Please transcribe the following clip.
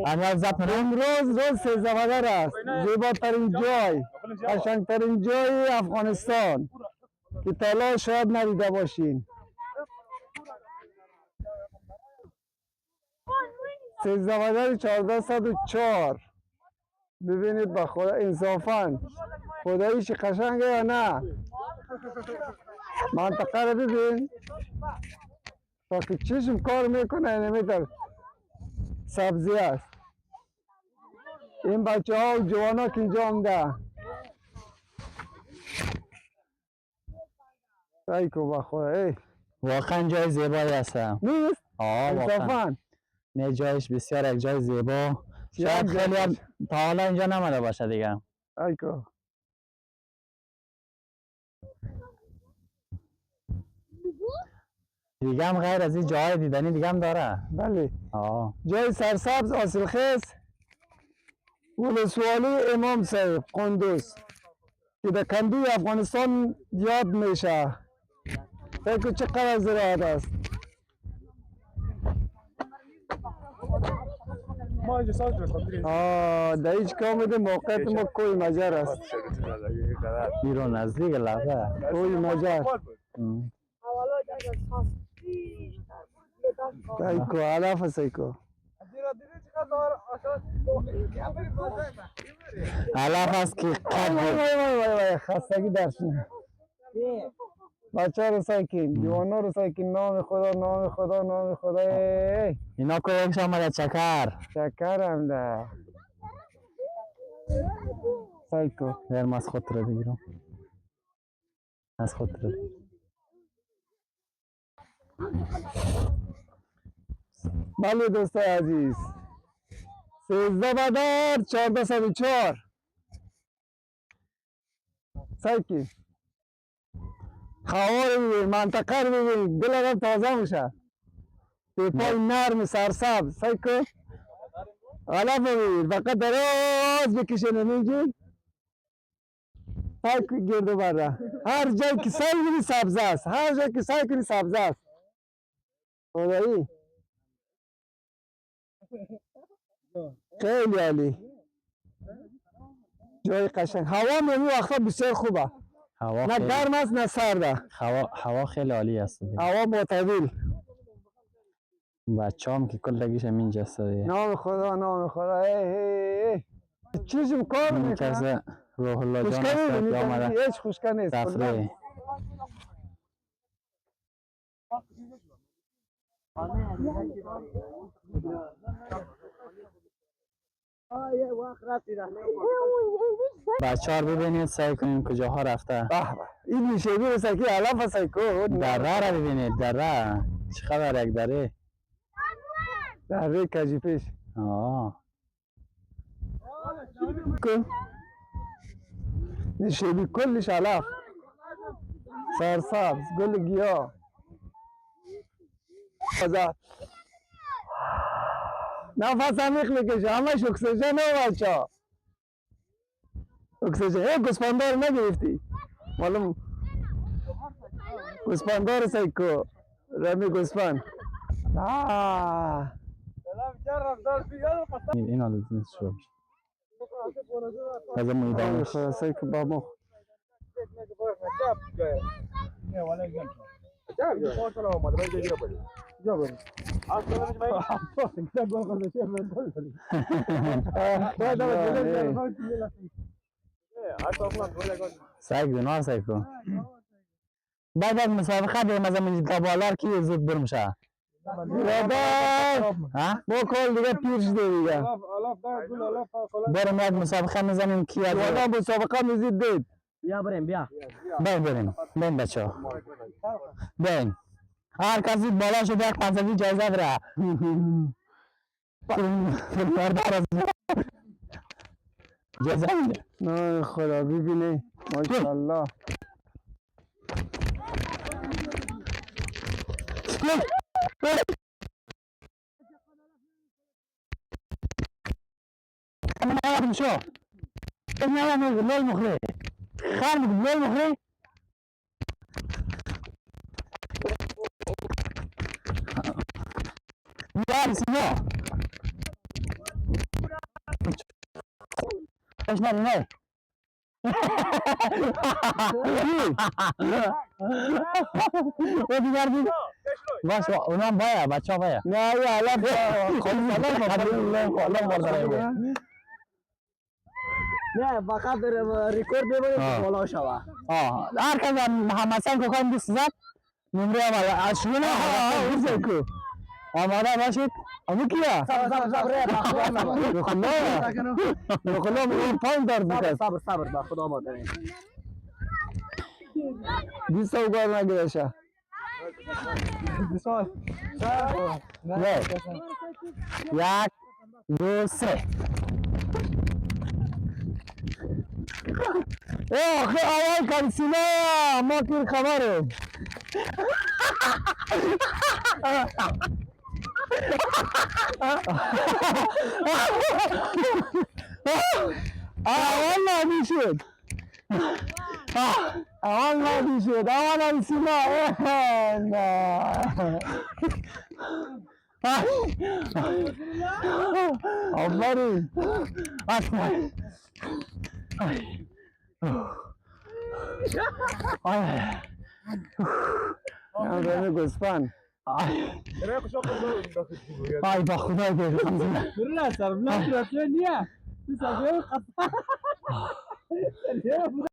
انوار زپنه امروز روز 13 بدر است، زیباترین جای، قشنگترین جای افغانستان که تا شاید ندیده باشین. 13 بدر 1404. ببینید با خدا انصافا خداییش قشنگه یا نه؟ منطقه رو ببین تا که چشم کار میکنه اینمیتر سبزی است. این بچه ها و جوان ها که اینجا آمده سعی کن با خدا. واقعا جای زیبایی است. نیست؟ واقعا نه، جایش بسیار یک جای زیبا. شاید خیلی هم تا حالا اینجا نمده باشه دیگه. ایکو دیگه هم غیر از این جای دیدنی دیگه هم داره. بله. جای سرسبز حاصلخیز ولسوالی امام صاحب قندوز که در کندوی افغانستان یاد میشه. فکر چقدر زراعت است. در هیچ کامده موقعیت ما کوی مجر است. بیرون نزدیک لحظه کوی مجر سایکو علاف سایکو علاف است که خستگی درشنه. بچه رو سایکین، جوانا رو سایکین. نام خدا نام خدا نام خدا. اینا که یک آمده چکر هم ده سایکو درم از خود رو بگیرم. از خود رو بله دوستای عزیز، 13 بدر 1404 سایکی خواه رو ببین، منطقه رو ببین، دل آدم تازه میشه. پیپای نرم سرسبز سایکو غلط ببین، فقط دراز بکشن اینجی سایکو گرد و بره. هر جای که سای کنی سبز است، هر جای که سای کنی سبز است. خدایی خیلی عالی، جای قشنگ. هوا میمی وقتا بسیار خوبه، نه گرم است نه سرده. هوا خیلی عالی است. هوا معتدل. بچه هم که کلگیش همین جسته. نام خدا نام خدا. چیزم کار میکنه. روح الله جان است که آمده هیچ خوشکه نیست تفریح. بچه ها رو ببینید، سعی کنیم کجاها رفته. این میشه بیر سکی علاف سایکو دره رو ببینید. دره چقدر یک دره. دره کجی پیش نشیبی کلش علاف سرسبز گل گیاه. نفس عمیق بکشه، همش اکسیژن و بچه ها اکسیژن. گوسفندار نگرفتی؟ معلوم گوسفندار سایکو رمی گوسفند. این حالا نیست شروع میشه. از امون دانش سایکو با مخ سایکو سایکو بعد از مسابقه بریم از امون دابالار کی زود برمشه. ما کل دیگه پیر شده دیگه. بریم یک مسابقه میزنیم کی از مسابقه میزید دید. بیا بریم بیا. بریم بچه ها بریم. هر کسی بالا شد یک 500 جایزه داره. جایزه میده. نه خدا ببینی ماشاءالله. شو انا لول مخري خالد لول مخري لا اسمه باش نه او دیگر دید باش اونم بایا بچه ها بایا نه یا الان خیلی سلام برداره نه فقط ریکورد ببرید بالا شوه هر کس محمد سن که خواهیم دوست زد نمره آمده از شما نه کو آماده باشید امو کیا بخلا میگم 5 درد میکرد صبر با خدا مادر 20 گار نگیرشه نه یک دو سه آخه اول کنسینا ما که خبره اول نادی شد اول نادی شد اول کنسینا آفرین آفرین همه گسپن آی با خدا بیرون نه سر بلند رفته نیه